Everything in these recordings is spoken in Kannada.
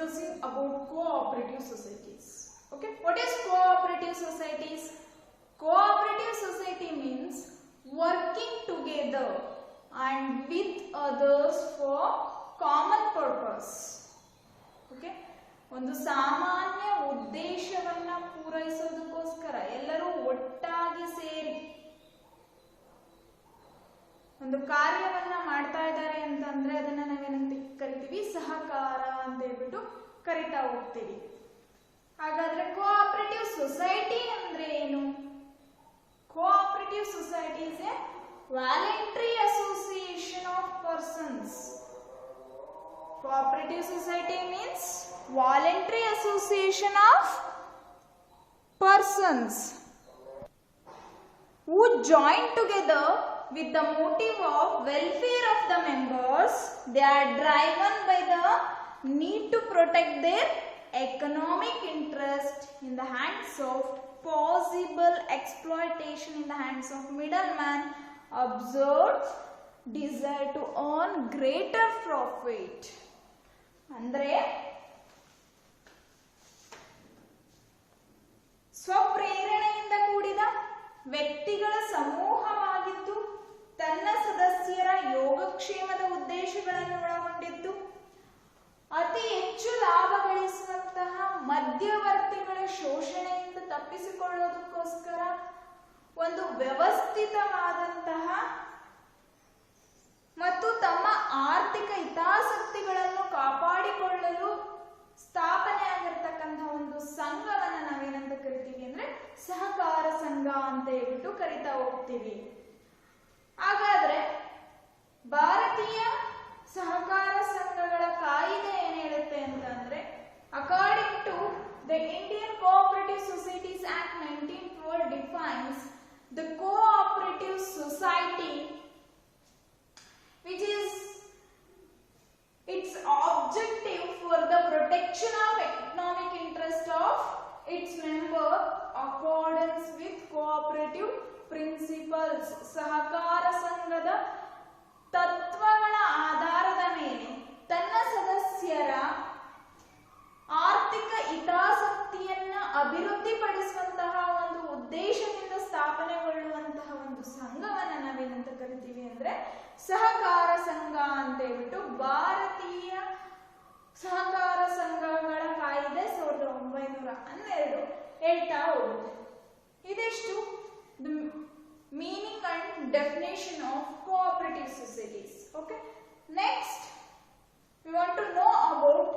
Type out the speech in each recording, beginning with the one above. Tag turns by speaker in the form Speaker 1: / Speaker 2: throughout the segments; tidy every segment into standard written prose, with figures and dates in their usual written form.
Speaker 1: discussing about cooperative societies. Okay, what is cooperative societies? Cooperative society means working together and with others for common purpose. Okay, ಒಂದು ಸಾಮಾನ್ಯ ಉದ್ದೇಶವನ್ನ ಪೂರೈಸೋದಕ್ಕೋಸ್ಕರ ಎಲ್ಲರೂ ಒಟ್ಟಾಗಿ ಸೇರಿ ಒಂದು ಕಾರ್ಯವನ್ನ ಮಾಡ್ತಾ ಇದ್ದಾರೆ ಅಂತಂದ್ರೆ ಅದನ್ನ ನಾವೇನಂತ ಕರಿತೀವಿ, ಸಹಕಾರ ಅಂತ ಹೇಳ್ಬಿಟ್ಟು ಕರಿತಾ ಹೋಗ್ತೀವಿ. ಹಾಗಾದ್ರೆ ಕೋಆಪರೇಟಿವ್ ಸೊಸೈಟಿ ಅಂದ್ರೆ ಏನು? Cooperative society is A voluntary association of persons. Cooperative society means voluntary association of persons who join together with the motive of welfare of the members. They are driven by the need to protect their economic interest in the hands of possible exploitation in the hands of middleman, absurd desire to earn greater profit. ಅಂದ್ರೆ ಸ್ವಪ್ರೇರಣೆಯಿಂದ ಕೂಡಿದ ವ್ಯಕ್ತಿಗಳ ಸಮೂಹವಾಗಿದ್ದು ತನ್ನ ಸದಸ್ಯರ ಯೋಗಕ್ಷೇಮದ ಉದ್ದೇಶಗಳನ್ನು ಒಳಗೊಂಡಿದ್ದು ಅತಿ ಹೆಚ್ಚು ಲಾಭ ಗಳಿಸುವಂತಹ ಮಧ್ಯವರ್ತಿಗಳ ಶೋಷಣೆಯಿಂದ ತಪ್ಪಿಸಿಕೊಳ್ಳೋದಕ್ಕೋಸ್ಕರ ಒಂದು ವ್ಯವಸ್ಥಿತವಾದಂತಹ ಮತ್ತು ತಮ್ಮ ಆರ್ಥಿಕ ಹಿತಾಸಕ್ತಿಗಳನ್ನು ಕಾಪಾಡಿಕೊಳ್ಳಲು ಸ್ಥಾಪನೆ ಆಗಿರ್ತಕ್ಕಂತಹ ಒಂದು ಸಂಘವನ್ನ ನಾವೇನಂತ ಕರಿತೀವಿ ಅಂದ್ರೆ ಸಹಕಾರ ಸಂಘ ಅಂತ ಹೇಳ್ಬಿಟ್ಟು ಕರಿತಾ ಹೋಗ್ತೀವಿ. ಹಾಗಾದ್ರೆ ಭಾರತೀಯ ಸಹಕಾರ ಸಂಘಗಳ ಕಾಯಿದೆ ಏನ್ ಹೇಳುತ್ತೆ ಅಂತಂದ್ರೆ, according to the Indian cooperative societies act 1912 defines the cooperative society, which is its objective for the protection of economic interest of its member accordance with cooperative principles. ಸಹಕಾರ ಸಂಘದ ತತ್ವಗಳ ಆಧಾರದ ಮೇಲೆ ತನ್ನ ಸದಸ್ಯರ ಆರ್ಥಿಕ ಹಿತಾಸಕ್ತಿಯನ್ನ ಅಭಿವೃದ್ಧಿಪಡಿಸುವಂತಹ ಒಂದು ಉದ್ದೇಶದಿಂದ ಸ್ಥಾಪನೆಗೊಳ್ಳುವಂತಹ ಒಂದು ಸಂಘವನ್ನ ನಾವೇನಂತ ಕರಿತೀವಿ ಅಂದ್ರೆ ಸಹಕಾರ ಸಂಘ ಅಂತ ಹೇಳ್ಬಿಟ್ಟು ಭಾರತೀಯ ಸಹಕಾರ ಸಂಘಗಳ ಕಾಯ್ದೆ 1912 ಹೇಳ್ತಾ ಹೋಗುತ್ತೆ. ಇದಿಷ್ಟು meaning and definition of cooperative societies. Okay, next we want to know about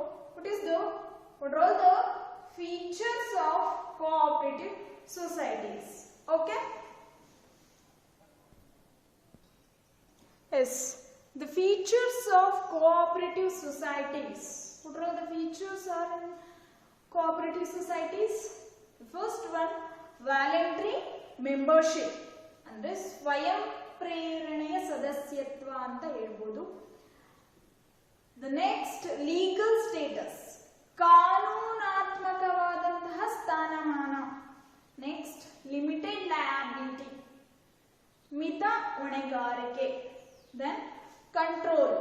Speaker 1: what are all the features of cooperative societies. Okay, yes, the features of cooperative societies. What are the features are in cooperative societies? The first one, voluntary membership ಅಂದ್ರೆ ಸ್ವಯಂ ಪ್ರೇರಣೆಯ ಸದಸ್ಯತ್ವ ಅಂತ ಹೇಳ್ಬೋದು. The next, legal status, ಕಾನೂನಾತ್ಮಕವಾದಂತಹ ಸ್ಥಾನಮಾನ. ನೆಕ್ಸ್ಟ್, ಲಿಮಿಟೆಡ್ ಲಯಬಿಲಿಟಿ, ಮಿತ ಹೊಣೆಗಾರಿಕೆ. ದೆನ್ ಕಂಟ್ರೋಲ್,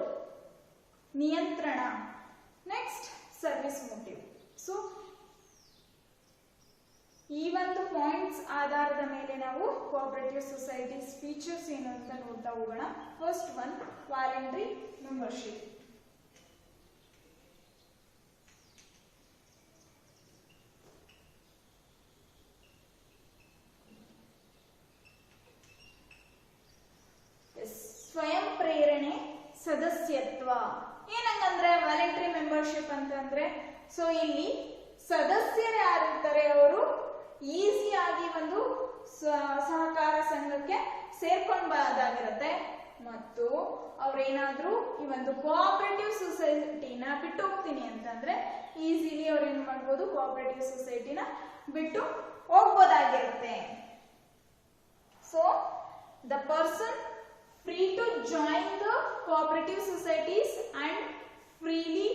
Speaker 1: ನಿಯಂತ್ರಣ. Next, service motive. ಸೊ ಈ ಒಂದು ಪಾಯಿಂಟ್ಸ್ ಆಧಾರದ ಮೇಲೆ ನಾವು ಕೋಆಪರೇಟಿವ್ ಸೊಸೈಟೀಸ್ ಫೀಚರ್ಸ್ ಏನು ಅಂತ ನೋಡ್ತಾ ಹೋಗೋಣ. First one, voluntary membership. ಸ್ವಯಂ ಪ್ರೇರಣೆ ಸದಸ್ಯತ್ವ ಏನಂಗಂದ್ರೆ ವಾಲಂಟರಿ ಮೆಂಬರ್ಶಿಪ್ ಅಂತಂದ್ರೆ, ಸೊ ಇಲ್ಲಿ ಸದಸ್ಯರು ಯಾರಿರ್ತಾರೆ ಅವರು ಈಸಿಯಾಗಿ ಒಂದು ಸಹಕಾರ ಸಂಘಕ್ಕೆ ಸೇರ್ಕೊಂಡ್ಬಾರ್ದಾಗಿರುತ್ತೆ. ಮತ್ತು ಅವ್ರೇನಾದ್ರೂ ಈ ಒಂದು ಕೋಆಪರೇಟಿವ್ ಸೊಸೈಟಿನ ಬಿಟ್ಟು ಹೋಗ್ತೀನಿ ಅಂತಂದ್ರೆ ಈಸಿಲಿ ಅವ್ರು ಏನ್ ಮಾಡ್ಬೋದು, ಕೋಆಪರೇಟಿವ್ ಸೊಸೈಟಿನ ಬಿಟ್ಟು ಹೋಗ್ಬೋದಾಗಿರುತ್ತೆ. So the person free to join the cooperative societies and freely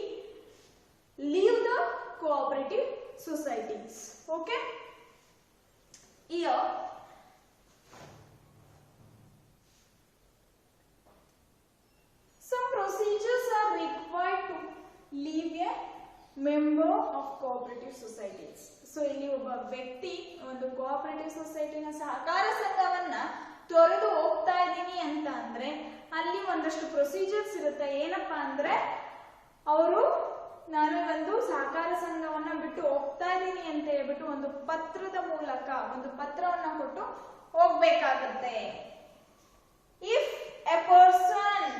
Speaker 1: leave the cooperative societies. Okay, here some procedures are required to leave a member of cooperative societies. So ಇಲ್ಲಿ ಒಬ್ಬ ವ್ಯಕ್ತಿ ಒಂದು ಕೋಆಪರೇಟಿವ್ ಸೊಸೈಟಿನ ಸಹಕಾರ ಸಂಘವನ್ನ ತೊರೆದು ಹೋಗ್ತಾ ಇದ್ದೀನಿ ಅಂತ ಅಂದ್ರೆ ಅಲ್ಲಿ ಒಂದಷ್ಟು ಪ್ರೊಸೀಜರ್ಸ್ ಇರುತ್ತೆ. ಏನಪ್ಪಾ ಅಂದ್ರೆ ಅವರು ನಾನು ಒಂದು ಸಹಕಾರ ಸಂಘವನ್ನ ಬಿಟ್ಟು ಹೋಗ್ತಾ ಇದ್ದೀನಿ ಅಂತ ಹೇಳ್ಬಿಟ್ಟು ಒಂದು ಪತ್ರದ ಮೂಲಕ ಒಂದು ಪತ್ರವನ್ನ ಕೊಟ್ಟು ಹೋಗ್ಬೇಕಾಗತ್ತೆ. If a person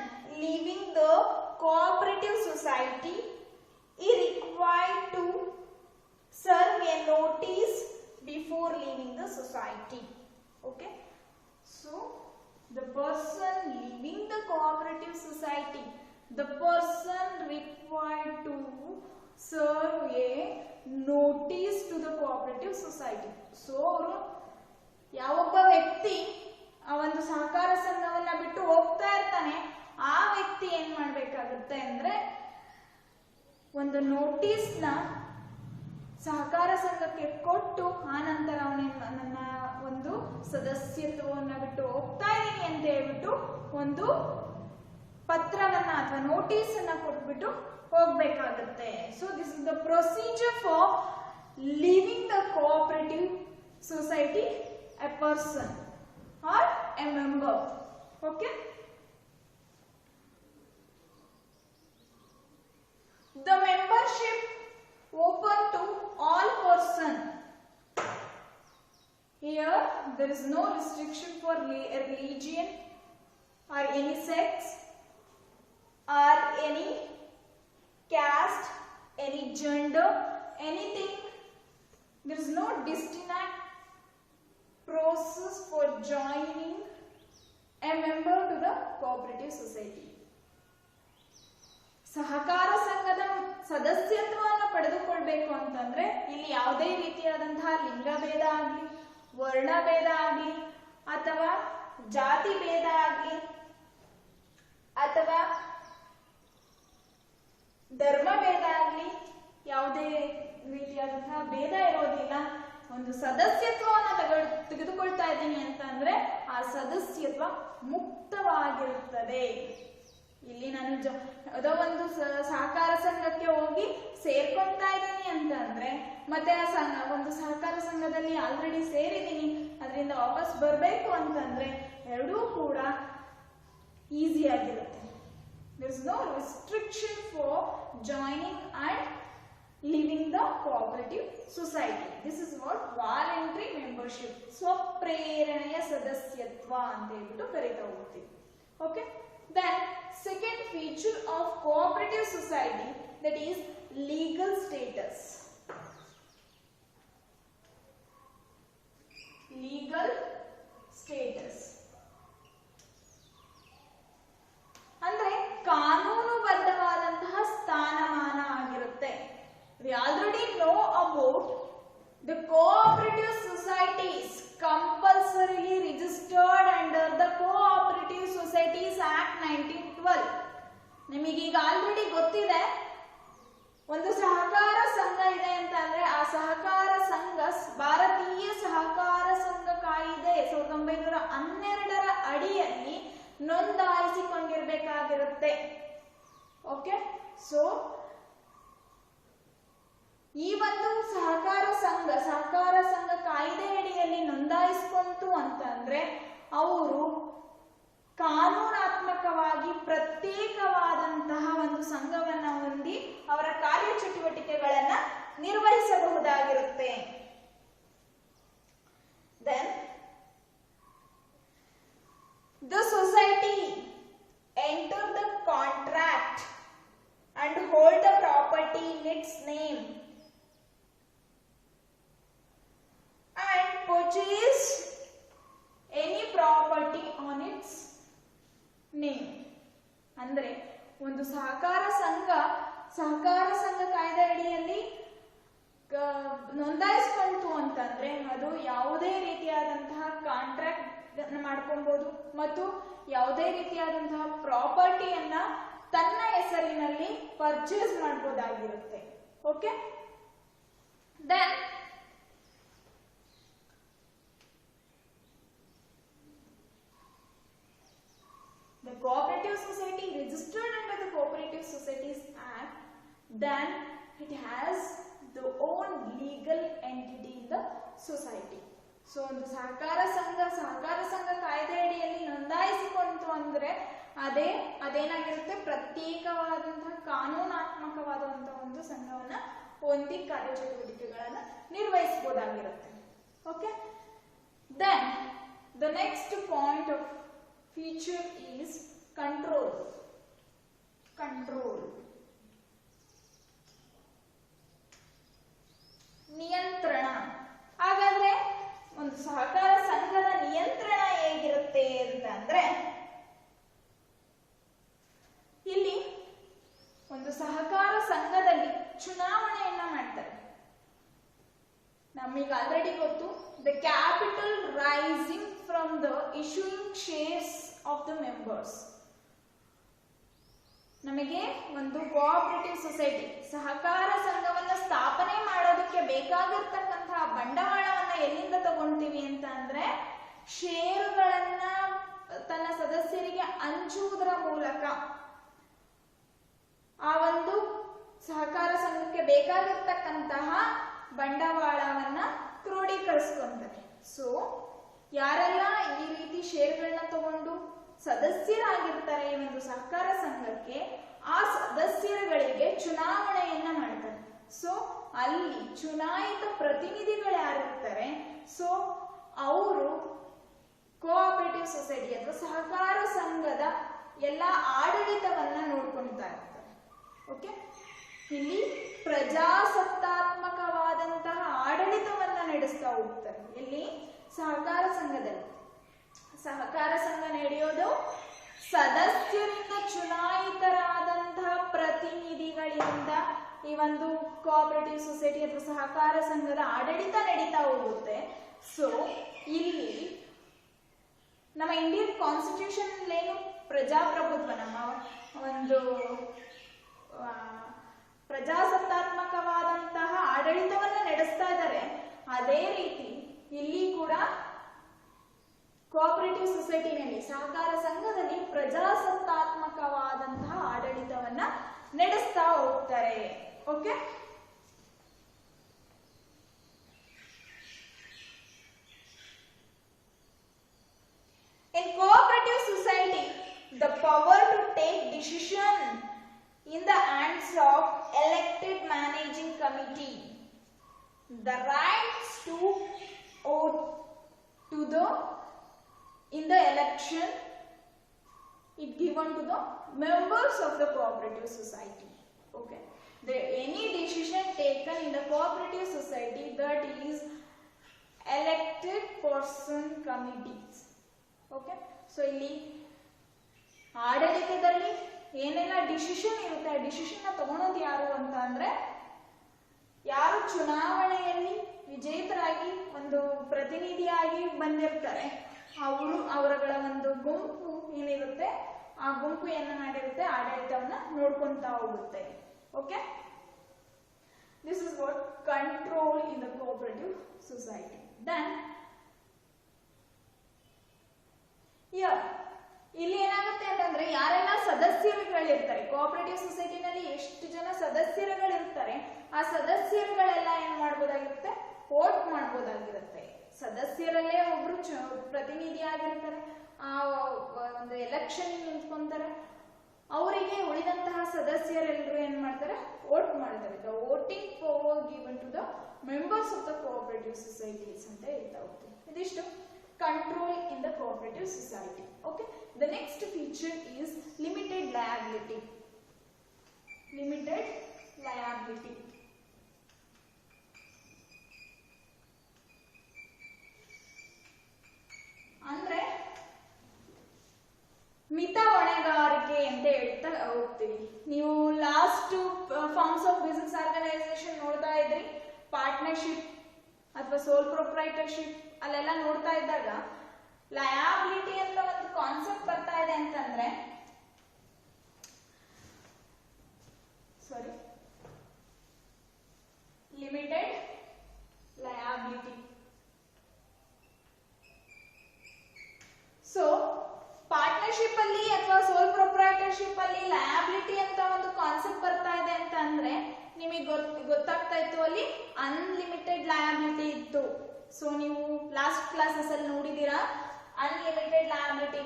Speaker 1: leaving the cooperative society is required to serve a notice before leaving the society. Okay, so the person leaving the cooperative society, the person required to serve a notice to the cooperative society. So ಯಾವೊಬ್ಬ ವ್ಯಕ್ತಿ ಆ ಒಂದು ಸಹಕಾರ ಸಂಘವನ್ನ ಬಿಟ್ಟು ಹೋಗ್ತಾ ಇರ್ತಾನೆ, ಆ ವ್ಯಕ್ತಿ ಏನ್ ಮಾಡ್ಬೇಕಾಗುತ್ತೆ ಅಂದ್ರೆ ಒಂದು ನೋಟಿಸ್ನ ಸಹಕಾರ ಸಂಘಕ್ಕೆ ಕೊಟ್ಟು ಆ ನಂತರ ನನ್ನ ಒಂದು ಸದಸ್ಯತ್ವವನ್ನು ಬಿಟ್ಟು ಹೋಗ್ತಾ ಇದ್ದೀನಿ ಅಂತ ಹೇಳ್ಬಿಟ್ಟು ಒಂದು ಪತ್ರವನ್ನ ಅಥವಾ ನೋಟಿಸ್ ಅನ್ನ ಕೊಟ್ಬಿಟ್ಟು ಹೋಗ್ಬೇಕಾಗತ್ತೆ. So this is the procedure for leaving the cooperative society, a person or a member. Okay, the membership open to all person. Here there is no restriction for religion or any sex or any caste, any gender, anything. There is no distinct process for joining a member to the cooperative society. ಸಹಕಾರ ಸಂಘದ ಸದಸ್ಯತ್ವವನ್ನು ಪಡೆದುಕೊಳ್ಬೇಕು ಅಂತಂದ್ರೆ ಇಲ್ಲಿ ಯಾವುದೇ ರೀತಿಯಾದಂತಹ ಲಿಂಗಭೇದ ಆಗ್ಲಿ, ವರ್ಣಭೇದ ಆಗ್ಲಿ, ಅಥವಾ ಜಾತಿ ಭೇದ ಆಗ್ಲಿ, ಅಥವಾ ಧರ್ಮ ಭೇದ ಆಗ್ಲಿ, ಯಾವುದೇ ರೀತಿಯಾದಂತಹ ಭೇದ ಇರೋದಿಲ್ಲ. ಒಂದು ಸದಸ್ಯತ್ವವನ್ನು ತೆಗೆದುಕೊಳ್ತಾ ಇದ್ದೀನಿ ಅಂತ ಅಂದ್ರೆ ಆ ಸದಸ್ಯತ್ವ ಮುಕ್ತವಾಗಿರುತ್ತದೆ. ಇಲ್ಲಿ ನಾನು ಯಾವುದೋ ಒಂದು ಸಹಕಾರ ಸಂಘಕ್ಕೆ ಹೋಗಿ ಸೇರ್ಕೊಳ್ತಾ ಇದ್ದೀನಿ ಅಂತ ಅಂದ್ರೆ ಮತ್ತೆ ಆ ಒಂದು ಸಹಕಾರ ಸಂಘದಲ್ಲಿ ಆಲ್ರೆಡಿ ಸೇರಿದ್ದೀನಿ, ಅದರಿಂದ ವಾಪಸ್ ಬರಬೇಕು ಅಂತಂದ್ರೆ ಎರಡೂ ಕೂಡ ಈಸಿ ಆಗಿರುತ್ತೆ. There is no restriction for joining and leaving the cooperative society. This is what voluntary membership, ಸ್ವಪ್ರೇರಣೆಯ ಸದಸ್ಯತ್ವ ಅಂತ ಹೇಳ್ಬಿಟ್ಟು ಕರೀತಾ ಹೋಗ್ತೀವಿ. Okay, then second feature of cooperative society, that is legal status. Legal status ಅಂದ್ರೆ ಕಾನೂನುಬದ್ಧವಾದಂತಹ ಸ್ಥಾನಮಾನ ಆಗಿರುತ್ತೆ. We already know about the cooperative societies compulsorily registered under the Cooperative Societies Act 1912. ನಿಮಗೀಗ already ಗೊತ್ತಿದೆ, ಒಂದು ಸಹಕಾರ ಸಂಘ ಇದೆ ಅಂತ ಅಂದ್ರೆ ಆ ಸಹಕಾರ ಸಂಘ ಭಾರತೀಯ ಸಹಕಾರ ಸಂಘ ಕಾಯಿದೆ 1912ರ ಅಡಿಯಲ್ಲಿ ನೋಂದಾಯಿಸಿಕೊಂಡಿರಬೇಕಾಗಿರುತ್ತೆ. ಓಕೆ, ಸೊ ಈ ಒಂದು ಸಹಕಾರ ಸಂಘ ಕಾಯ್ದೆ ಅಡಿಯಲ್ಲಿ ನೋಂದಾಯಿಸಿಕೊಂತು ಅಂತಂದ್ರೆ ಅವರು ಕಾನೂನಾತ್ಮಕವಾಗಿ ಪ್ರತ್ಯೇಕವಾದಂತಹ ಒಂದು ಸಂಘವನ್ನ ಹೊಂದಿ ಅವರ ಕಾರ್ಯಚಟುವಟಿಕೆಗಳನ್ನ ನಿರ್ವಹಿಸಬಹುದಾಗಿರುತ್ತೆ. Then the society enter the contract and hold the property in its name and purchase any property on its name. ಅಂದ್ರೆ ಒಂದು ಸಹಕಾರ ಸಂಘ ಕಾಯ್ದೆ ಅಡಿಯಲ್ಲಿ ನೋಂದಾಯಿಸಿಕೊಂತು ಅಂತಂದ್ರೆ ಅದು ಯಾವುದೇ ರೀತಿಯಾದಂತಹ ಕಾಂಟ್ರಾಕ್ಟ್ ಮಾಡ್ಕೊಬಹುದು ಮತ್ತು ಯಾವುದೇ ರೀತಿಯಾದಂತಹ ಪ್ರಾಪರ್ಟಿಯನ್ನ ತನ್ನ ಹೆಸರಿನಲ್ಲಿ ಪರ್ಚೇಸ್ ಮಾಡಬಹುದಾಗಿರುತ್ತೆ. Okay, then the cooperative society registered under the Cooperative Societies Act then it has the own legal entity in the society. So ಒಂದು ಸಹಕಾರ ಸಂಘ ಕಾಯ್ದೆ ಅಡಿಯಲ್ಲಿ ನೋಂದಾಯಿಸಿಕೊಂತು ಅಂದ್ರೆ ಅದೇನಾಗಿರುತ್ತೆ, ಪ್ರತ್ಯೇಕವಾದಂತಹ ಕಾನೂನಾತ್ಮಕವಾದಂತಹ ಒಂದು ಸಂಘವನ್ನ ಹೊಂದಿ ಕಾರ್ಯಚಟುವಟಿಕೆಗಳನ್ನ ನಿರ್ವಹಿಸಬಹುದಾಗಿರುತ್ತೆ. Okay, then the next point of feature is control. ನಿಯಂತ್ರಣ. ಹಾಗಾದ್ರೆ ಒಂದು ಸಹಕಾರ ಸಂಘದ ನಿಯಂತ್ರಣ ಹೇಗಿರುತ್ತೆ ಅಂತಂದ್ರೆ, ಇಲ್ಲಿ ಒಂದು ಸಹಕಾರ ಸಂಘದಲ್ಲಿ ಚುನಾವಣೆಯನ್ನ ಮಾಡ್ತಾರೆ. ನಮಗೆ ಆಲ್ರೆಡಿ ಗೊತ್ತು, the capital raising from the issuing shares of the members. ನಮಗೆ ಒಂದು ಕೋಆಪರೇಟಿವ್ ಸೊಸೈಟಿ ಸಹಕಾರ ಸಂಘವನ್ನ ಸ್ಥಾಪನೆ ಮಾಡೋದಕ್ಕೆ ಬೇಕಾಗಿರ್ತಕ್ಕಂತಹ ಬಂಡವಾಳವನ್ನ ಎಲ್ಲಿಂದ ತಗೊಳ್ತೀವಿ ಅಂತ ಅಂದ್ರೆ, ಷೇರುಗಳನ್ನ ತನ್ನ ಸದಸ್ಯರಿಗೆ ಹಂಚುವುದರ ಮೂಲಕ ಆ ಒಂದು ಸಹಕಾರ ಸಂಘಕ್ಕೆ ಬೇಕಾಗಿರ್ತಕ್ಕಂತಹ ಬಂಡವಾಳವನ್ನ ಕ್ರೋಢೀಕರಿಸ್ಕೊಂತಾರೆ. ಸೊ ಯಾರೆಲ್ಲ ಈ ರೀತಿ ಷೇರುಗಳನ್ನ ತಗೊಂಡು ಸದಸ್ಯರಾಗಿರ್ತಾರೆ ಈ ಒಂದು ಸಹಕಾರ ಸಂಘಕ್ಕೆ, ಆ ಸದಸ್ಯರುಗಳಿಗೆ ಚುನಾವಣೆಯನ್ನ ಮಾಡ್ತಾರೆ. ಸೊ ಅಲ್ಲಿ ಚುನಾಯಿತ ಪ್ರತಿನಿಧಿಗಳು ಯಾರಿರ್ತಾರೆ, ಸೊ ಅವರು ಕೋಆಪರೇಟಿವ್ ಸೊಸೈಟಿ ಅಥವಾ ಸಹಕಾರ ಸಂಘದ ಎಲ್ಲ ಆಡಳಿತವನ್ನ ನೋಡ್ಕೊಳ್ತಾ ಇರ್ತಾರೆ. ಓಕೆ, ಇಲ್ಲಿ ಪ್ರಜಾಸತ್ತಾತ್ಮಕವಾದಂತಹ ಆಡಳಿತವನ್ನ ನಡೆಸ್ತಾ ಹೋಗ್ತಾರೆ. ಇಲ್ಲಿ ಸಹಕಾರ ಸಂಘದಲ್ಲಿ ಸಹಕಾರ ಸಂಘ ನಡೆಯೋದು ಸದಸ್ಯರಿಂದ ಚುನಾಯಿತರಾದಂತಹ ಪ್ರತಿನಿಧಿಗಳಿಂದ ಈ ಒಂದು ಕೋಆಪರೇಟಿವ್ ಸೊಸೈಟಿ ಅಥವಾ ಸಹಕಾರ ಸಂಘದ ಆಡಳಿತ ನಡೀತಾ ಹೋಗುತ್ತೆ. ಸೊ ಇಲ್ಲಿ ನಮ್ಮ ಇಂಡಿಯನ್ ಕಾನ್ಸ್ಟಿಟ್ಯೂಷನ್ ಏನು ಪ್ರಜಾಪ್ರಭುತ್ವ, ನಮ್ಮ ಒಂದು ಪ್ರಜಾಸತ್ತಾತ್ಮಕವಾದಂತಹ ಆಡಳಿತವನ್ನ ನಡೆಸ್ತಾ ಇದ್ದಾರೆ. ಅದೇ ರೀತಿ ಇಲ್ಲಿ ಕೂಡ ಕೋಆಪರೇಟಿವ್ ಸೊಸೈಟಿನಲ್ಲಿ ಸಹಕಾರ ಸಂಘದಲ್ಲಿ ಪ್ರಜಾಸತ್ತಾತ್ಮಕವಾದಂತಹ ಆಡಳಿತವನ್ನ ನಡೆಸ್ತಾ ಹೋಗ್ತಾರೆ. Okay, in cooperative society the power to take decision in the hands of elected managing committee, the rights to vote to the in the election it given to the members of the cooperative society. Okay, any decision taken in the cooperative society, that is elected person committees. Okay, so ಇಲ್ಲಿ ಆಡಳಿತದಲ್ಲಿ ಏನೆಲ್ಲ ಡಿಸಿಷನ್ ಇರುತ್ತೆ, ಆ ಡಿಸಿಷನ್ ತಗೊಳೋದು ಯಾರು ಅಂತ ಅಂದ್ರೆ, ಯಾರು ಚುನಾವಣೆಯಲ್ಲಿ ವಿಜೇತರಾಗಿ ಒಂದು ಪ್ರತಿನಿಧಿಯಾಗಿ ಬಂದಿರ್ತಾರೆ ಅವರಗಳ ಒಂದು ಗುಂಪು ಏನಿರುತ್ತೆ, ಆ ಗುಂಪು ಏನ ಮಾಡಿರುತ್ತೆ, ಆಡಳಿತವನ್ನ ನೋಡ್ಕೊಂತಾ ಹೋಗುತ್ತೆ. Okay, this is what control in the cooperative society. Then ಇಲ್ಲಿ ಏನಾಗುತ್ತೆ ಅಂತಂದ್ರೆ, ಯಾರೆಲ್ಲ ಸದಸ್ಯರುಗಳಿರ್ತಾರೆ ಕೋಆಪರೇಟಿವ್ ಸೊಸೈಟಿನಲ್ಲಿ ಎಷ್ಟು ಜನ ಸದಸ್ಯರುಗಳಿರ್ತಾರೆ, ಆ ಸದಸ್ಯರುಗಳೆಲ್ಲ ಏನ್ ಮಾಡ್ಬೋದಾಗಿರುತ್ತೆ, ವೋಟ್ ಮಾಡ್ಬೋದಾಗಿರುತ್ತೆ. ಸದಸ್ಯರಲ್ಲೇ ಒಬ್ರು ಪ್ರತಿನಿಧಿ ಆಗಿರ್ತಾರೆ, ಆ ಒಂದು ಎಲೆಕ್ಷನ್ ನಿಂತ್ಕೊಂತಾರೆ, ಅವರಿಗೆ ಉಳಿದಂತಹ ಸದಸ್ಯರೆಲ್ಲರೂ ಏನ್ ಮಾಡ್ತಾರೆ, ವೋಟ್ ಮಾಡ್ತಾರೆ. The voting power given to the members of the cooperative societies ಅಂತ ಹೇಳ್ತಾ ಹೋಗ್ತೀವಿ. ಇದಿಷ್ಟು control in the cooperative society. Okay, the next feature is limited liability. Limited liability. ಅಂದ್ರೆ ಮಿತ ಹೊಣೆಗಾರಿಕೆ ಅಂತ ಹೇಳ್ತಾ ಹೋಗ್ತೀವಿ. ನೀವು last forms of business organisation ನೋಡ್ತಾ ಇದ್ರಿ, ಪಾರ್ಟ್ನರ್ಶಿಪ್ ಅಥವಾ ಸೋಲ್ ಪ್ರೊಪ್ರೈಟರ್ಶಿಪ್ ಅಲ್ಲೆಲ್ಲ ನೋಡ್ತಾ ಇದ್ದಾಗ ಲಯಾಬಿಲಿಟಿ ಅಂತ ಒಂದು ಕಾನ್ಸೆಪ್ಟ್ ಬರ್ತಾ ಇದೆ ಅಂತಂದ್ರೆ, ಸಾರಿ, ಲಿಮಿಟೆಡ್ ಲಯಾಬಿಲಿಟಿ. ಸೊ ಪಾರ್ಟ್ನರ್ಶಿಪ್ ಅಲ್ಲಿ ಅಥವಾ ಸೋಲ್ ಪ್ರೊಪ್ರೈಟರ್ಶಿಪ್ ಅಲ್ಲಿ ಲಯಾಬಿಲಿಟಿ ಅಂತ ಒಂದು ಕಾನ್ಸೆಪ್ಟ್ ಬರ್ತಾ ಇದೆ ಅಂತ ಅಂದ್ರೆ, ನಿಮಗೆ ಗೊತ್ತಾಗ್ತಾ ಇತ್ತು, ಅಲ್ಲಿ ಅನ್ಲಿಮಿಟೆಡ್ ಲಯಬಿಲಿಟಿ ಇತ್ತು. ಸೊ ನೀವು ಲಾಸ್ಟ್ ಕ್ಲಾಸಸ್ ಅಲ್ಲಿ ನೋಡಿದೀರಾ ಅನ್ಲಿಮಿಟೆಡ್ ಲಯಬಿಲಿಟಿ.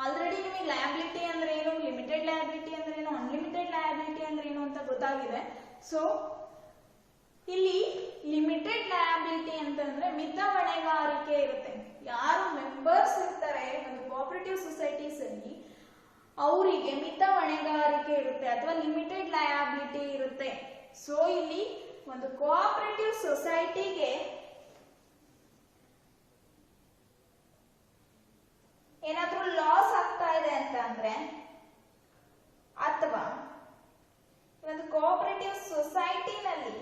Speaker 1: ಆಲ್ರೆಡಿ ನಿಮಗೆ ಲಯಬಿಲಿಟಿ ಅಂದ್ರೆ ಏನು, ಲಿಮಿಟೆಡ್ ಲಯಬಿಲಿಟಿ ಅಂದ್ರೆ ಏನು, ಅನ್ಲಿಮಿಟೆಡ್ ಲಯಬಿಲಿಟಿ ಅಂದ್ರೆ ಏನು ಅಂತ ಗೊತ್ತಾಗಿದೆ. ಸೊ ಇಲ್ಲಿ ಲಿಮಿಟೆಡ್ ಲಯಬಿಲಿಟಿ ಅಂತಂದ್ರೆ ಮಿತ ಹೊಣೆಗಾರಿಕೆ ಇರುತ್ತೆ. ಯಾರು ಮೆಂಬರ್ಸ್ ಇರ್ತಾರೆ ಒಂದು ಕೋಆಪರೇಟಿವ್ ಸೊಸೈಟೀಸ್ ಅಲ್ಲಿ ಅವರಿಗೆ ಮಿತ ಹೊಣೆಗಾರಿಕೆ ಇರುತ್ತೆ ಅಥವಾ ಲಿಮಿಟೆಡ್ ಲಯಬಿಲಿಟಿ ಇರುತ್ತೆ. ಸೊ ಇಲ್ಲಿ ಒಂದು ಕೋಆಪರೇಟಿವ್ ಸೊಸೈಟಿಗೆ ಏನಾದ್ರೂ ಲಾಸ್ ಆಗ್ತಾ ಇದೆ ಅಂತ ಅಂದ್ರೆ ಅಥವಾ ಒಂದು ಕೋಆಪರೇಟಿವ್ ಸೊಸೈಟಿನಲ್ಲಿ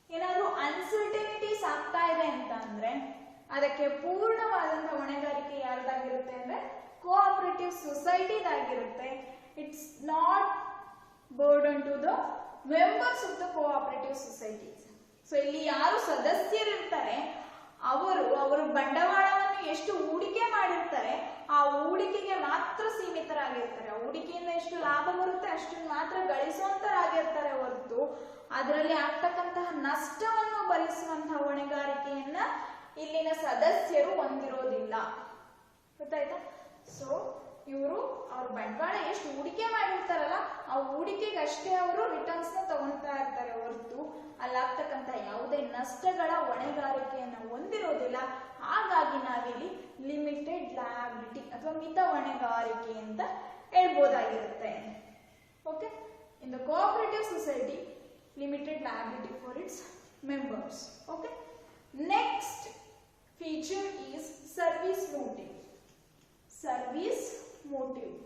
Speaker 1: ಏನಾದ್ರೂ ಅನ್ಸರ್ಟನಿಟೀಸ್ ಆಗ್ತಾ ಇದೆ ಅಂತ ಅಂದ್ರೆ ಅದಕ್ಕೆ ಪೂರ್ಣವಾದಂತಹ ಹೊಣೆಗಾರಿಕೆ ಯಾರ್ದಾಗಿರುತ್ತೆ ಅಂದ್ರೆ ಕೋಆಪರೇಟಿವ್ ಸೊಸೈಟಿದಾಗಿರುತ್ತೆ. It's not burden to the members of the cooperative societies. So ಇಲ್ಲಿ ಯಾರು ಸದಸ್ಯರಿರ್ತಾರೆ ಅವರು ಬಂಡವಾಳವನ್ನು ಎಷ್ಟು ಹೂಡಿಕೆ ಮಾಡಿರ್ತಾರೆ ಆ ಹೂಡಿಕೆಗೆ ಮಾತ್ರ ಸೀಮಿತರಾಗಿರ್ತಾರೆ. ಆ ಹೂಡಿಕೆಯಿಂದ ಎಷ್ಟು ಲಾಭ ಬರುತ್ತೆ ಅಷ್ಟನ್ನು ಮಾತ್ರ ಗಳಿಸುವಂತರಾಗಿರ್ತಾರೆ ಹೊರತು ಅದರಲ್ಲಿ ಆಗ್ತಕ್ಕಂತಹ ನಷ್ಟವನ್ನು ಭರಿಸುವಂತಹ ಹೊಣೆಗಾರಿಕೆಯನ್ನ ಇಲ್ಲಿನ ಸದಸ್ಯರು ಹೊಂದಿರೋದಿಲ್ಲ. ಗೊತ್ತಾಯ್ತಾ? ಸೊ ಇವರು ಅವ್ರ ಬಂಡವಾಳ ಎಷ್ಟು ಹೂಡಿಕೆ ಮಾಡಿರ್ತಾರಲ್ಲ ಆ ಹೂಡಿಕೆಗೆ ಅಷ್ಟೇ ಅವರು ರಿಟರ್ನ್ಸ್ ನ ತಗೊಳ್ತಾ ಇರ್ತಾರೆ ಹೊರತು ಅಲ್ಲಾಗ್ತಕ್ಕಂಥ ಯಾವುದೇ ನಷ್ಟಗಳ ಹೊಣೆಗಾರಿಕೆಯನ್ನು ಹೊಂದಿರೋದಿಲ್ಲ. ಹಾಗಾಗಿ ನಾವಿಲ್ಲಿ ಲಿಮಿಟೆಡ್ ಲಯಬಿಲಿಟಿ ಅಥವಾ ಮಿತ ಹೊಣೆಗಾರಿಕೆ ಅಂತ ಹೇಳ್ಬೋದಾಗಿರುತ್ತೆ. Okay, in the cooperative society limited liability for its members. Okay, next feature is service motive. Service motive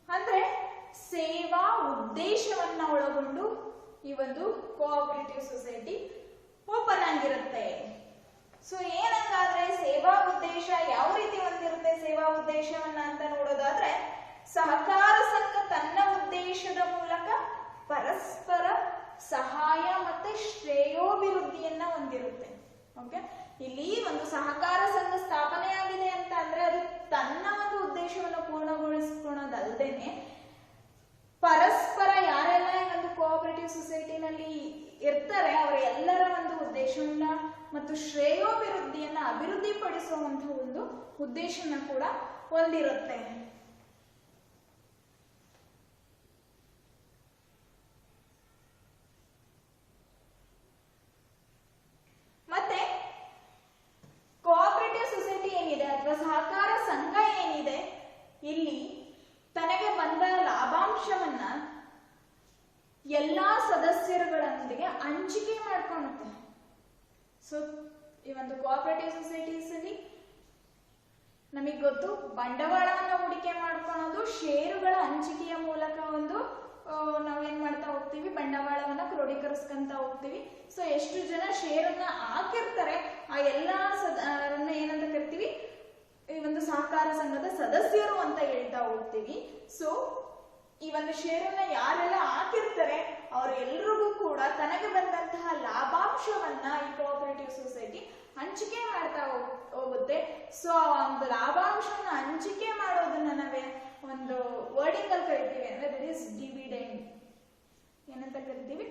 Speaker 1: ಅಂದ್ರೆ ಸೇವಾ ಉದ್ದೇಶವನ್ನ ಒಳಗೊಂಡು ಈ ಒಂದು ಕೋಆಪರೇಟಿವ್ ಸೊಸೈಟಿ ಓಪನ್ ಆಗಿರುತ್ತೆ. ಸೊ ಏನಂಗಾದ್ರೆ ಸೇವಾ ಉದ್ದೇಶ ಯಾವ ರೀತಿ ಹೊಂದಿರುತ್ತೆ? ಸೇವಾ ಉದ್ದೇಶವನ್ನ ಅಂತ ನೋಡೋದಾದ್ರೆ ಸಹಕಾರ ಸಂಘ ತನ್ನ ಉದ್ದೇಶದ ಮೂಲಕ ಪರಸ್ಪರ ಸಹಾಯ ಮತ್ತೆ ಶ್ರೇಯೋಭಿವೃದ್ಧಿಯನ್ನ ಹೊಂದಿರುತ್ತೆ. ಓಕೆ, ಇಲ್ಲಿ ಒಂದು ಸಹಕಾರ ಸಂಘ ಸ್ಥಾಪನೆ ಆಗಿದೆ ಅಂತ ಅಂದ್ರೆ ಅದು ತನ್ನ ಒಂದು ಉದ್ದೇಶವನ್ನು ಪೂರ್ಣಗೊಳಿಸಿಕೊಳ್ಳೋದಲ್ದೇನೆ ಪರಸ್ಪರ ಯಾರೆಲ್ಲ ಒಂದು ಕೋಆಪರೇಟಿವ್ ಸೊಸೈಟಿನಲ್ಲಿ ಇರ್ತಾರೆ ಅವರ ಎಲ್ಲರ ಒಂದು ಉದ್ದೇಶವನ್ನ ಮತ್ತು ಶ್ರೇಯೋಭಿವೃದ್ಧಿಯನ್ನ ಅಭಿವೃದ್ಧಿಪಡಿಸುವಂತಹ ಒಂದು ಉದ್ದೇಶನ ಕೂಡ ಹೊಂದಿರುತ್ತೆ. ಮತ್ತೆ ಕೋಆಪರೇಟಿವ್ ಸೊಸೈಟಿ ಏನಿದೆ ಅಥವಾ ಸಹಕಾರ ಸಂಘ ಏನಿದೆ ಇಲ್ಲಿ ತನಗೆ ಬಂದ ಲಾಭಾಂಶವನ್ನ ಎಲ್ಲಾ ಸದಸ್ಯರುಗಳೊಂದಿಗೆ ಹಂಚಿಕೆ ಮಾಡ್ಕೊಳ್ಳುತ್ತೆ. ಸೊ ಈ ಒಂದು ಕೋಆಪರೇಟಿವ್ ಸೊಸೈಟೀಸ್ ಅಲ್ಲಿ ನಮಗೆ ಗೊತ್ತು ಬಂಡವಾಳವನ್ನ ಹೂಡಿಕೆ ಮಾಡ್ಕೊಳ್ಳೋದು ಷೇರುಗಳ ಹಂಚಿಕೆಯ ಮೂಲಕ ಒಂದು ನಾವೇನ್ ಮಾಡ್ತಾ ಹೋಗ್ತೀವಿ, ಬಂಡವಾಳವನ್ನ ಕ್ರೋಢೀಕರಿಸ್ಕೊಂತ ಹೋಗ್ತೀವಿ. ಸೊ ಎಷ್ಟು ಜನ ಷೇರನ್ನ ಹಾಕಿರ್ತಾರೆ ಆ ಎಲ್ಲಾ ಏನಂತ ಕರಿತೀವಿ, ಈ ಒಂದು ಸಹಕಾರ ಸಂಘದ ಸದಸ್ಯರು ಅಂತ ಹೇಳ್ತಾ ಹೋಗ್ತೀವಿ. ಸೊ ಈ ಒಂದು ಷೇರನ್ನ ಯಾರೆಲ್ಲ ಹಾಕಿರ್ತಾರೆ ಅವರೆಲ್ಲರಿಗೂ ಕೂಡ ತನಗೆ ಬಂದಂತಹ ಲಾಭಾಂಶವನ್ನ ಈ ಕೋಆಪರೇಟಿವ್ ಸೊಸೈಟಿ ಹಂಚಿಕೆ ಮಾಡ್ತಾ ಹೋಗುತ್ತೆ. ಸೊ ಆ ಒಂದು ಲಾಭಾಂಶವನ್ನ ಹಂಚಿಕೆ ಮಾಡೋದನ್ನ ನಾವೇ ಒಂದು ವರ್ಡಿಂಗ್ ಅಲ್ಲಿ ಕರಿತೀವಿ ಅಂದ್ರೆ ದಟ್ ಈಸ್ ಡಿವಿಡೆಂಡ್. ಏನಂತ ಕರಿತೀವಿ?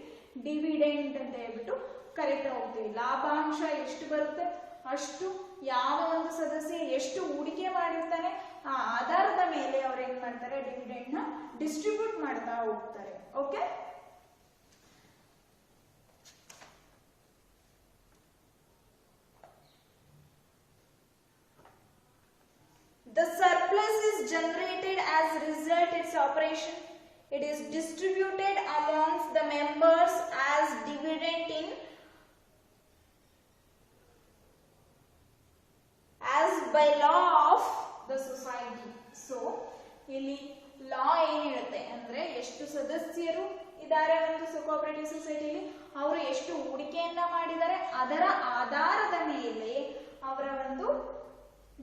Speaker 1: ಡಿವಿಡೆಂಡ್ ಅಂತ ಹೇಳ್ಬಿಟ್ಟು ಕರಿತಾ ಹೋಗ್ತೀವಿ. ಲಾಭಾಂಶ ಎಷ್ಟು ಬರುತ್ತೆ ಅಷ್ಟು ಯಾವ ಒಂದು ಸದಸ್ಯ ಎಷ್ಟು ಹೂಡಿಕೆ ಮಾಡಿರ್ತಾನೆ ಆ ಆಧಾರದ ಮೇಲೆ ಅವ್ರು ಏನ್ ಮಾಡ್ತಾರೆ, ಡಿವಿಡೆಂಡ್ ನ ಡಿಸ್ಟ್ರಿಬ್ಯೂಟ್ ಮಾಡ್ತಾ ಹೋಗ್ತಾರೆ. Okay, the surplus is generated as result its operation. It is distributed amongst the members as dividend in as by law of the society. So ಇಲ್ಲಿ ಲಾ ಏನ್ ಹೇಳುತ್ತೆ ಅಂದ್ರೆ ಎಷ್ಟು ಸದಸ್ಯರು ಇದ್ದಾರೆ ಒಂದು ಕೋಆಪರೇಟಿವ್ ಸೊಸೈಟಿಲಿ, ಅವರು ಎಷ್ಟು ಹೂಡಿಕೆಯನ್ನ ಮಾಡಿದ್ದಾರೆ ಅದರ ಆಧಾರದ ಮೇಲೆ ಅವರ ಒಂದು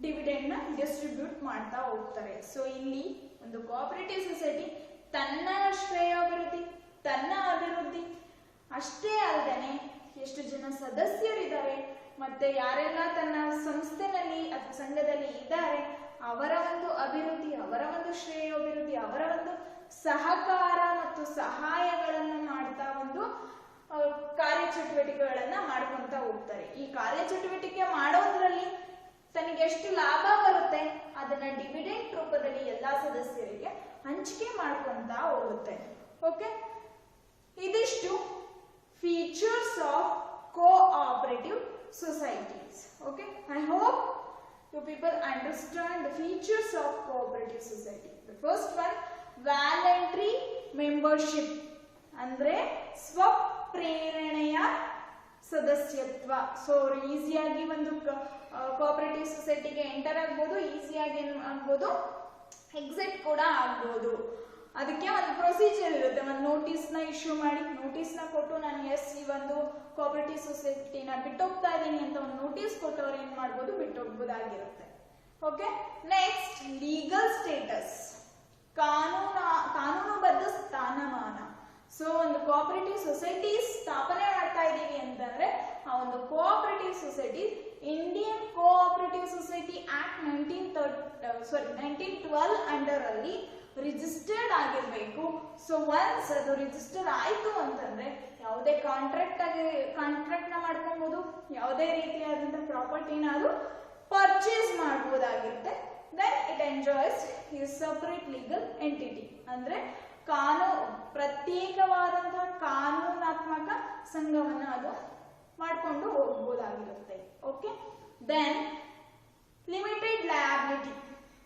Speaker 1: ಡಿವಿಡೆಂಡ್ ನ ಡಿಸ್ಟ್ರಿಬ್ಯೂಟ್ ಮಾಡ್ತಾ ಹೋಗ್ತಾರೆ. ಸೊ ಇಲ್ಲಿ ಒಂದು ಕೋಆಪರೇಟಿವ್ ಸೊಸೈಟಿ ತನ್ನ ಶ್ರೇಯೋಭಿವೃದ್ಧಿ, ತನ್ನ ಅಭಿವೃದ್ಧಿ ಅಷ್ಟೇ ಅಲ್ಲದೆ ಎಷ್ಟು ಜನ ಸದಸ್ಯರಿದ್ದಾರೆ ಮತ್ತೆ ಯಾರೆಲ್ಲ ತನ್ನ ಸಂಸ್ಥೆನಲ್ಲಿ ಅಥವಾ ಸಂಘದಲ್ಲಿ ಇದ್ದಾರೆ ಅವರ ಒಂದು ಅಭಿವೃದ್ಧಿ, ಅವರ ಒಂದು ಶ್ರೇಯೋಭಿವೃದ್ಧಿ, ಅವರ ಒಂದು ಸಹಕಾರ ಮತ್ತು ಸಹಾಯಗಳನ್ನು ಮಾಡ್ತಾ ಒಂದು ಕಾರ್ಯಚಟುವಟಿಕೆಗಳನ್ನ ಮಾಡ್ಕೊಂತ ಹೋಗ್ತಾರೆ. ಈ ಕಾರ್ಯಚಟುವಟಿಕೆ ಮಾಡೋದ್ರಲ್ಲಿ ತನಗೆ ಎಷ್ಟು ಲಾಭ ಬರುತ್ತೆ ಅದನ್ನ ಡಿವಿಡೆಂಟ್ ರೂಪದಲ್ಲಿ ಎಲ್ಲಾ ಸದಸ್ಯರಿಗೆ ಹಂಚಿಕೆ ಮಾಡ್ಕೊಂತ ಹೋಗುತ್ತೆ. ಓಕೆ, ಇದಿಷ್ಟು features of cooperative societies. Okay, I hope you people understand the features of cooperative society. The first one, voluntary membership ಅಂದ್ರೆ ಸ್ವಪ್ರೇರಣೆಯ ಸದಸ್ಯತ್ವ. ಸೊ ಈಸಿಯಾಗಿ ಒಂದು ಕೋಆಪರೇಟಿವ್ ಸೊಸೈಟಿಗೆ ಎಂಟರ್ ಆಗ್ಬೋದು, ಈಸಿಯಾಗಿ ಏನ್ ಆಗ್ಬೋದು ಎಕ್ಸಿಟ್ ಕೂಡ ಆಗ್ಬೋದು. ಅದಕ್ಕೆ ಒಂದು ಪ್ರೊಸೀಜರ್ ಇರುತ್ತೆ. ಒಂದು ನೋಟಿಸ್ನ ಇಶ್ಯೂ ಮಾಡಿ, ನೋಟಿಸ್ನ ಕೊಟ್ಟು ನಾನು ಈ ಒಂದು ಕೋಆಪರೇಟಿವ್ ಸೊಸೈಟಿನ ಬಿಟ್ಟೋಗ್ತಾ ಇದ್ದೀನಿ ಅಂತ ಒಂದು ನೋಟಿಸ್ ಕೊಟ್ಟು ಅವ್ರು ಏನ್ ಮಾಡ್ಬೋದು, ಬಿಟ್ಟೋಗ್ಬೋದಾಗಿರುತ್ತೆ. ಓಕೆ, ನೆಕ್ಸ್ಟ್ ಲೀಗಲ್ ಸ್ಟೇಟಸ್, ಕಾನೂನುಬದ್ಧ ಸ್ಥಾನಮಾನ. ಸೊ ಒಂದು ಕೋಆಪರೇಟಿವ್ ಸೊಸೈಟಿ ಸ್ಥಾಪನೆ ಮಾಡ್ತಾ ಇದ್ದೀವಿ ಅಂತಂದ್ರೆ ಆ ಒಂದು cooperative society Indian cooperative society act 1912 under ಅಲ್ಲಿ ರಿಜಿಸ್ಟರ್ಡ್ ಆಗಿರ್ಬೇಕು. ಸೊ ಒನ್ಸ್ ಅದು ರಿಜಿಸ್ಟರ್ ಆಯ್ತು ಅಂತಂದ್ರೆ ಯಾವುದೇ ಕಾಂಟ್ರಾಕ್ಟ್ ನ ಮಾಡ್ಕೊಬಹುದು, ಯಾವುದೇ ರೀತಿಯಾದಂತಹ ಪ್ರಾಪರ್ಟಿನ ಅದು ಪರ್ಚೇಸ್ ಮಾಡಬಹುದಾಗಿರುತ್ತೆ. Then it enjoys his separate legal entity ಅಂದ್ರೆ ಪ್ರತ್ಯೇಕವಾದಂತಹ ಕಾನೂನಾತ್ಮಕ ಸಂಘವನ್ನ ಅದು ಮಾಡ್ಕೊಂಡು ಹೋಗಬಹುದಾಗಿರುತ್ತೆ. ಓಕೆ, ದೆನ್ ಲಿಮಿಟೆಡ್ ಲಯಬಿಲಿಟಿ,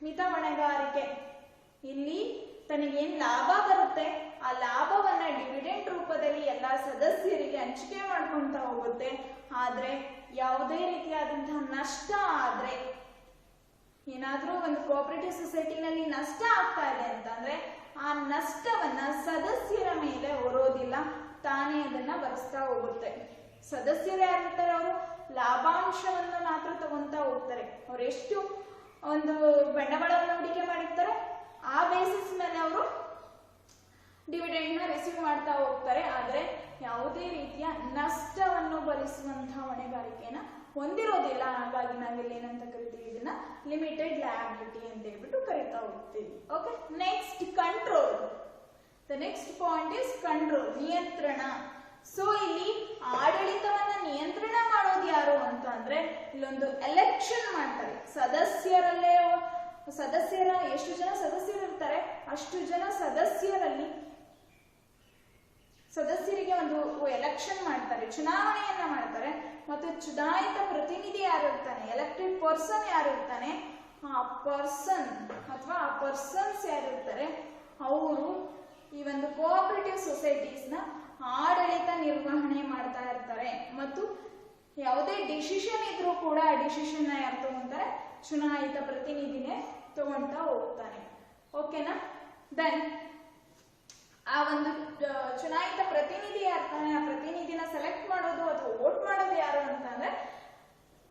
Speaker 1: ಮಿತ ಹೊಣೆಗಾರಿಕೆ. ಇಲ್ಲಿ ತನಗೇನ್ ಲಾಭ ಬರುತ್ತೆ ಆ ಲಾಭವನ್ನ ಡಿವಿಡೆಂಟ್ ರೂಪದಲ್ಲಿ ಎಲ್ಲಾ ಸದಸ್ಯರಿಗೆ ಹಂಚಿಕೆ ಮಾಡ್ಕೊಂತ ಹೋಗುತ್ತೆ. ಆದ್ರೆ ಯಾವುದೇ ರೀತಿಯಾದಂತಹ ನಷ್ಟ ಆದ್ರೆ, ಏನಾದ್ರೂ ಒಂದು ಕೋಆಪರೇಟಿವ್ ಸೊಸೈಟಿನಲ್ಲಿ ನಷ್ಟ ಆಗ್ತಾ ಇದೆ ಅಂತಂದ್ರೆ ಆ ನಷ್ಟವನ್ನ ಸದಸ್ಯರ ಮೇಲೆ ಹೊರೋದಿಲ್ಲ, ತಾನೇ ಅದನ್ನ ಭರಿಸ್ತಾ ಹೋಗುತ್ತೆ. ಸದಸ್ಯರು ಯಾರಿರ್ತಾರೆ ಅವರು ಲಾಭಾಂಶವನ್ನ ಮಾತ್ರ ತಗೊಂತಾ ಹೋಗ್ತಾರೆ. ಅವ್ರು ಎಷ್ಟು ಒಂದು ಬಂಡವಾಳವನ್ನು ಹೂಡಿಕೆ ಮಾಡಿರ್ತಾರೆ ಆ ಬೇಸಿಸ್ ಮೇಲೆ ಅವರು ಡಿವಿಡೆಂಡ್ ನ ರಿಸೀವ್ ಮಾಡ್ತಾ ಹೋಗ್ತಾರೆ. ಆದ್ರೆ ಯಾವುದೇ ರೀತಿಯ ನಷ್ಟವನ್ನು ಭರಿಸುವಂತಹ ಹೊಣೆಗಾರಿಕೆನ ಹೊಂದಿರೋದಿಲ್ಲ. ಹಾಗಾಗಿ ನಾವಿಲ್ಲಿ ಏನಂತ ಕರಿತೀವಿ, ಇದನ್ನ ಲಿಮಿಟೆಡ್ ಲಯಬಿಲಿಟಿ ಅಂತ ಹೇಳ್ಬಿಟ್ಟು ಕರಿತಾ ಹೋಗ್ತೀವಿ. Okay, next control. The next point is control, ನಿಯಂತ್ರಣ. ಸೊ ಇಲ್ಲಿ ಆಡಳಿತವನ್ನ ನಿಯಂತ್ರಣ ಮಾಡೋದು ಯಾರು ಅಂತ ಅಂದ್ರೆ ಇಲ್ಲೊಂದು ಎಲೆಕ್ಷನ್ ಮಾಡ್ತಾರೆ. ಸದಸ್ಯರ ಎಷ್ಟು ಜನ ಸದಸ್ಯರು ಇರ್ತಾರೆ ಅಷ್ಟು ಜನ ಸದಸ್ಯರಿಗೆ ಒಂದು ಎಲೆಕ್ಷನ್ ಮಾಡ್ತಾರೆ, ಚುನಾವಣೆಯನ್ನ ಮಾಡ್ತಾರೆ. ಮತ್ತು ಚುನಾಯಿತ ಪ್ರತಿನಿಧಿ ಯಾರು ಇರ್ತಾನೆ, ಎಲೆಕ್ಟೆಡ್ ಪರ್ಸನ್ ಯಾರು ಇರ್ತಾನೆ, ಆ ಪರ್ಸನ್ ಅಥವಾ ಆ ಪರ್ಸನ್ಸ್ ಯಾರು ಇರ್ತಾರೆ ಅವರು ಈ ಒಂದು ಕೋಆಪರೇಟಿವ್ ಸೊಸೈಟೀಸ್ ನ ಆಡಳಿತ ನಿರ್ವಹಣೆ ಮಾಡ್ತಾ ಇರ್ತಾರೆ. ಮತ್ತು ಯಾವುದೇ ಡಿಸಿಷನ್ ಇದ್ರೂ ಕೂಡ ಆ ಡಿಸಿಷನ್ ನ ಯಾರು ತಗೊಂತಾರೆ, ಚುನಾಯಿತ ಪ್ರತಿನಿಧಿನೇ ತಗೊಂತಾ ಹೋಗ್ತಾನೆ. ಓಕೆನಾ? ದೆನ್ ಆ ಒಂದು ಚುನಾಯಿತ ಪ್ರತಿನಿಧಿ ಯಾರ್ತಾನೆ, ಆ ಪ್ರತಿನಿಧಿನ ಸೆಲೆಕ್ಟ್ ಮಾಡೋದು ಅಥವಾ ವೋಟ್ ಮಾಡೋದು ಯಾರು ಅಂತಂದ್ರೆ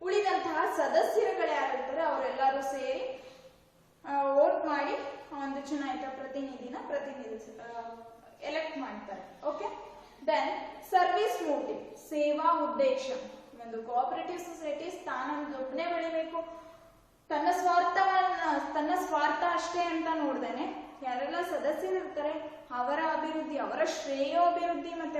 Speaker 1: ಉಳಿದಂತಹ ಸದಸ್ಯರುಗಳು ಯಾರಿರ್ತಾರೆ ಅವರೆಲ್ಲರೂ ಸೇರಿ ವೋಟ್ ಮಾಡಿ ಒಂದು ಚುನಾಯಿತ ಪ್ರತಿನಿಧಿನ ಎಲೆಕ್ಟ್ ಮಾಡ್ತಾರೆ. ಓಕೆ, ದೆನ್ ಸರ್ವಿಸ್ ಮೋಟಿವ್, ಸೇವಾ ಉದ್ದೇಶ. ಒಂದು ಕೋಆಪರೇಟಿವ್ ಸೊಸೈಟಿ ಒಬ್ಬನೇ ಬೆಳಿಬೇಕು, ತನ್ನ ಸ್ವಾರ್ಥ ಅಷ್ಟೇ ಅಂತ ನೋಡ್ದೇನೆ ಯಾರೆಲ್ಲ ಸದಸ್ಯರು ಇರ್ತಾರೆ ಅವರ ಅಭಿವೃದ್ಧಿ, ಅವರ ಶ್ರೇಯೋಭಿವೃದ್ಧಿ ಮತ್ತೆ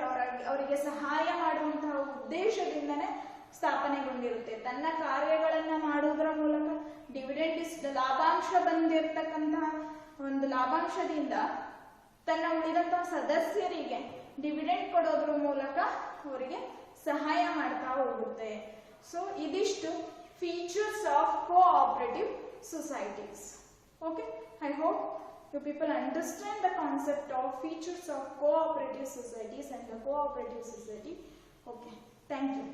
Speaker 1: ಅವರಿಗೆ ಸಹಾಯ ಮಾಡುವಂತಹ ಉದ್ದೇಶದಿಂದನೇ ಸ್ಥಾಪನೆಗೊಂಡಿರುತ್ತೆ. ತನ್ನ ಕಾರ್ಯಗಳನ್ನ ಮಾಡುವುದರ ಮೂಲಕ ಡಿವಿಡೆಂಡ್ ಲಾಭಾಂಶ ಬಂದಿರತಕ್ಕಂತಹ ಒಂದು ಲಾಭಾಂಶದಿಂದ ತನ್ನ ಉಳಿದಂತಹ ಸದಸ್ಯರಿಗೆ ಡಿವಿಡೆಂಡ್ ಕೊಡೋದ್ರ ಮೂಲಕ ಅವರಿಗೆ ಸಹಾಯ ಮಾಡ್ತಾ ಹೋಗುತ್ತೆ. ಸೊ ಇದಿಷ್ಟು features of cooperative societies. Okay, I hope you people understand the concept of features of cooperative societies and the cooperative society. Okay, thank you.